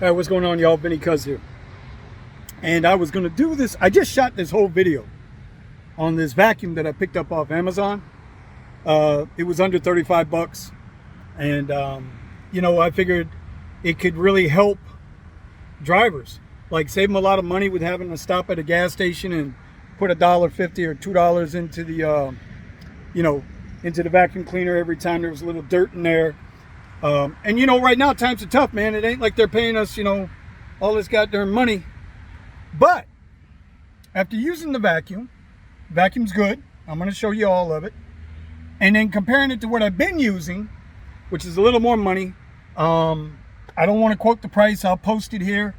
Hey, what's going on, y'all? Vinny Cuz here. And I was gonna do this. I just shot this whole video on this vacuum that I picked up off Amazon. It was under 35 bucks. And, you know, I figured it could really help drivers. Like, save them a lot of money with having to stop at a gas station and put $1.50 or $2 into the, you know, into the vacuum cleaner every time there was a little dirt in there. And you know, right now times are tough, man. It ain't like they're paying us, you know, all this goddamn money. But after using the vacuum's good. I'm going to show you all of it. And then comparing it to what I've been using, which is a little more money. I don't want to quote the price. I'll post it here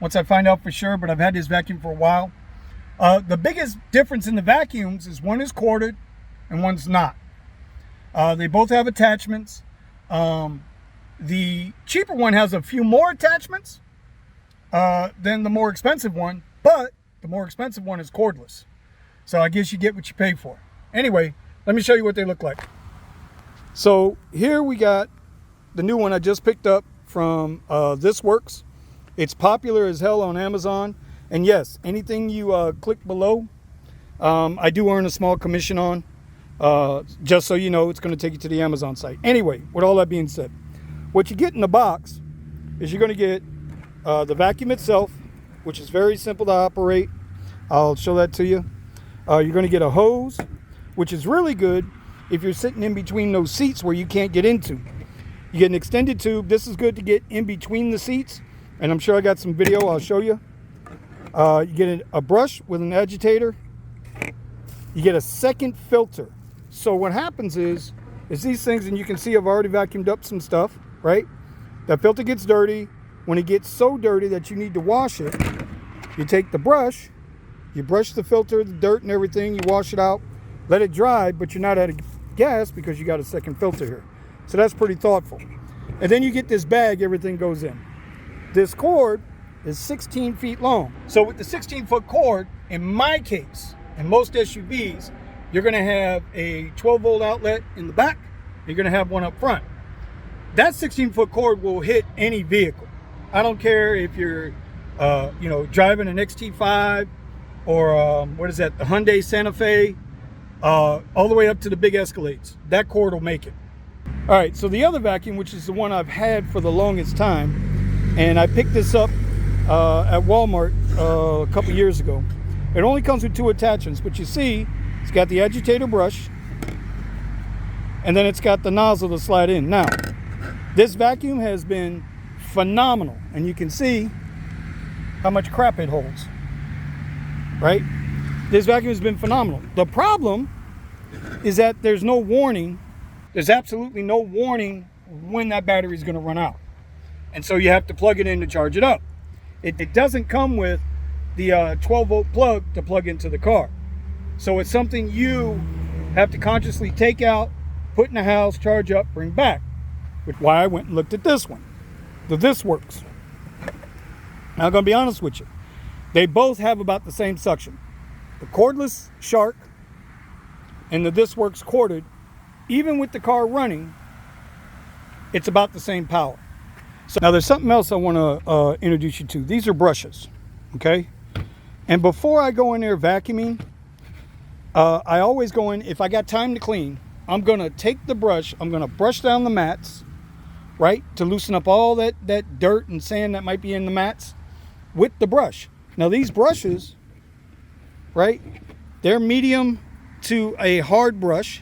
once I find out for sure, but I've had this vacuum for a while. The biggest difference in the vacuums is one is corded and one's not. They both have attachments. The cheaper one has a few more attachments than the more expensive one, but the more expensive one is cordless. So I guess you get what you pay for. Anyway, let me show you what they look like. So here we got the new one I just picked up from THISWORX. It's popular as hell on Amazon. And yes, anything you click below, I do earn a small commission on. Just so you know, it's going to take you to the Amazon site. Anyway, with all that being said, what you get in the box is you're going to get the vacuum itself, which is very simple to operate. I'll show that to you. You're going to get a hose, which is really good if you're sitting in between those seats where you can't get into. You get an extended tube. This is good to get in between the seats, and I'm sure I got some video I'll show you. You get a brush with an agitator. You get a second filter. So what happens is these things, and you can see I've already vacuumed up some stuff, right? That filter gets dirty. When it gets so dirty that you need to wash it, you take the brush, you brush the filter, the dirt and everything, you wash it out, let it dry, but you're not out of gas because you got a second filter here. So that's pretty thoughtful. And then you get this bag, everything goes in. This cord is 16 feet long. So with the 16-foot cord, in my case, in most SUVs, you're going to have a 12-volt outlet in the back. You're going to have one up front. That 16-foot cord will hit any vehicle. I don't care if you're, you know, driving an XT5 or what is that, the Hyundai Santa Fe, all the way up to the big Escalades. That cord will make it. All right, so the other vacuum, which is the one I've had for the longest time, and I picked this up at Walmart a couple years ago. It only comes with two attachments, but you see, it's got the agitator brush, and then it's got the nozzle to slide in. Now, this vacuum has been phenomenal, and you can see how much crap it holds, right? This vacuum has been phenomenal. The problem is that there's no warning. There's absolutely no warning when that battery is going to run out. And so you have to plug it in to charge it up. It doesn't come with the 12-volt plug to plug into the car. So it's something you have to consciously take out, put in the house, charge up, bring back. Which is why I went and looked at this one, the THISWORX. Now I'm going to be honest with you. They both have about the same suction. The cordless Shark and the THISWORX corded, even with the car running, it's about the same power. So now there's something else I want to introduce you to. These are brushes, okay? And before I go in there vacuuming, I always go in, if I got time to clean, I'm going to take the brush, I'm going to brush down the mats, right? To loosen up all that dirt and sand that might be in the mats with the brush. Now these brushes, right? They're medium to a hard brush,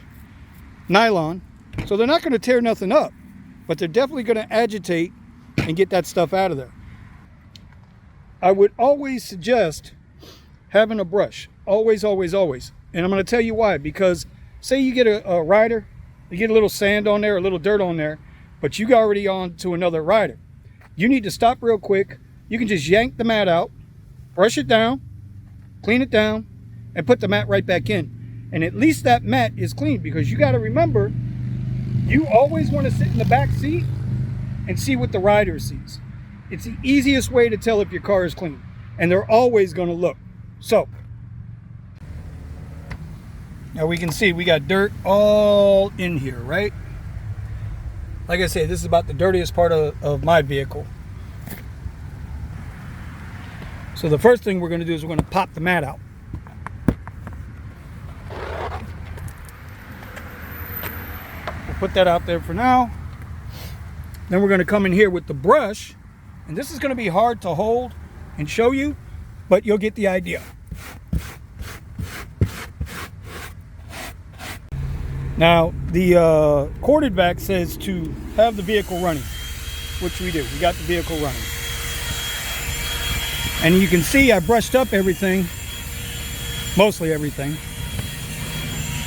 nylon. So they're not going to tear nothing up, but they're definitely going to agitate and get that stuff out of there. I would always suggest having a brush. Always, always, always. And I'm going to tell you why. Because say you get a rider, you get a little sand on there, a little dirt on there, but you got already on to another rider. You need to stop real quick. You can just yank the mat out, brush it down, clean it down, and put the mat right back in. And at least that mat is clean, because you got to remember, you always want to sit in the back seat and see what the rider sees. It's the easiest way to tell if your car is clean, and they're always going to look. So now we can see we got dirt all in here, right? Like I say, this is about the dirtiest part of my vehicle. So the first thing we're going to do is we're going to pop the mat out. We'll put that out there for now. Then we're going to come in here with the brush, and this is going to be hard to hold and show you, but you'll get the idea. Now, the corded vac says to have the vehicle running, which we do. We got the vehicle running. And you can see I brushed up everything, mostly everything.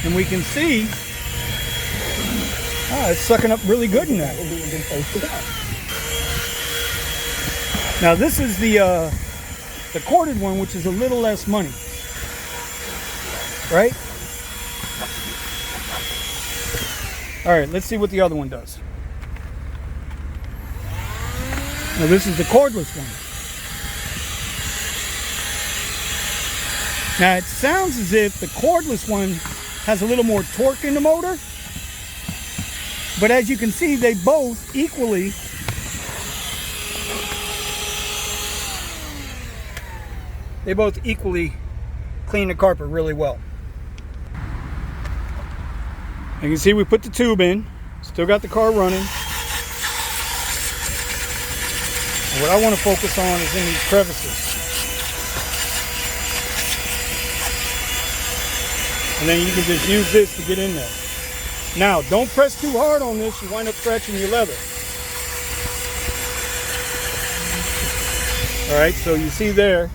And we can see, it's sucking up really good in there. Now this is the corded one, which is a little less money, right? All right, let's see what the other one does. Now this is the cordless one. Now it sounds as if the cordless one has a little more torque in the motor, but as you can see, they both equally clean the carpet really well. You can see we put the tube in, still got the car running. And what I want to focus on is in these crevices. And then you can just use this to get in there. Now, don't press too hard on this, you wind up scratching your leather. Alright, so you see there,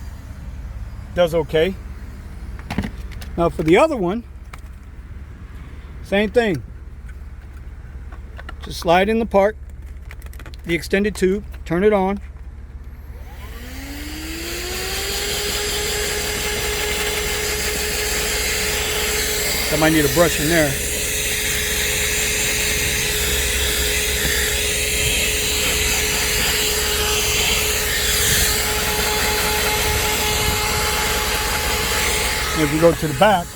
does okay. Now for the other one, same thing. Just slide in the part, the extended tube, turn it on. I might need a brush in there. And if you go to the back,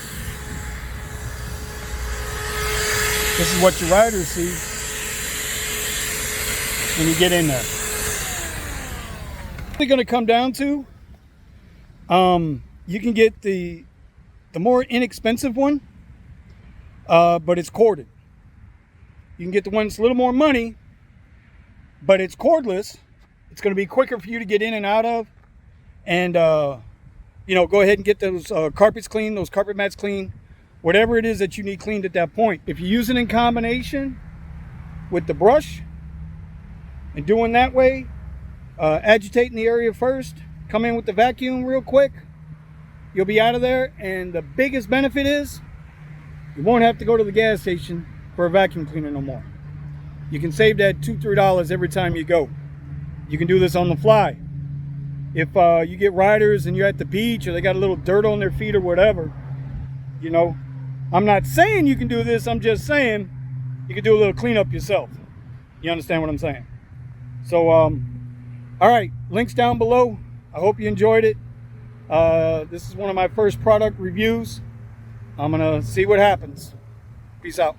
this is what your riders see when you get in there. It's going to come down to, you can get the more inexpensive one, but it's corded. You can get the one that's a little more money, but it's cordless. It's going to be quicker for you to get in and out of, and you know, go ahead and get those carpets clean, those carpet mats clean, whatever it is that you need cleaned at that point. If you use it in combination with the brush and doing that way, agitating the area first, come in with the vacuum real quick, you'll be out of there. And the biggest benefit is you won't have to go to the gas station for a vacuum cleaner no more. You can save that $2-3 every time you go. You can do this on the fly. If you get riders and you're at the beach or they got a little dirt on their feet or whatever, you know, I'm not saying you can do this, I'm just saying you can do a little cleanup yourself. You understand what I'm saying? So, all right, links down below. I hope you enjoyed it. This is one of my first product reviews. I'm gonna see what happens. Peace out.